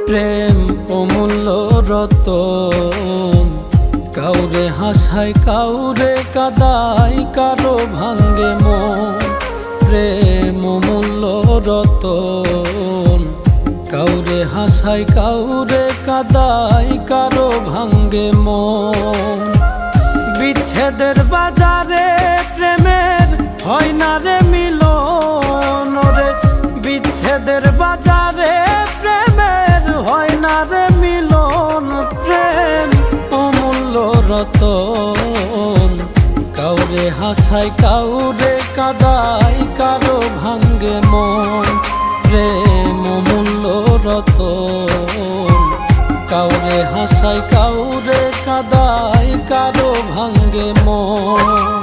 প্রেম অমূল্য রতন, কাউরে হাসায় কাউরে কাদায়, কারো ভাঙ্গে মন। প্রেম অমূল্য রতন, কাউরে হাসায় কাউরে কাদায়, কারো ভাঙ্গে মন। বিচ্ছেদের বাজারে প্রেমের হয় না রে মিলন রে, বিচ্ছেদের বাজারে প্রেমের হয় না রে মিলন। প্রেম অমূল্য রতন, কাউরে হাসায় কাউরে কাদায়, কারো ভাঙ্গে মন। প্রেম অমূল্য রতন, কাউরে হাসায় কাউরে কাদায়, কারো ভাঙ্গে মন।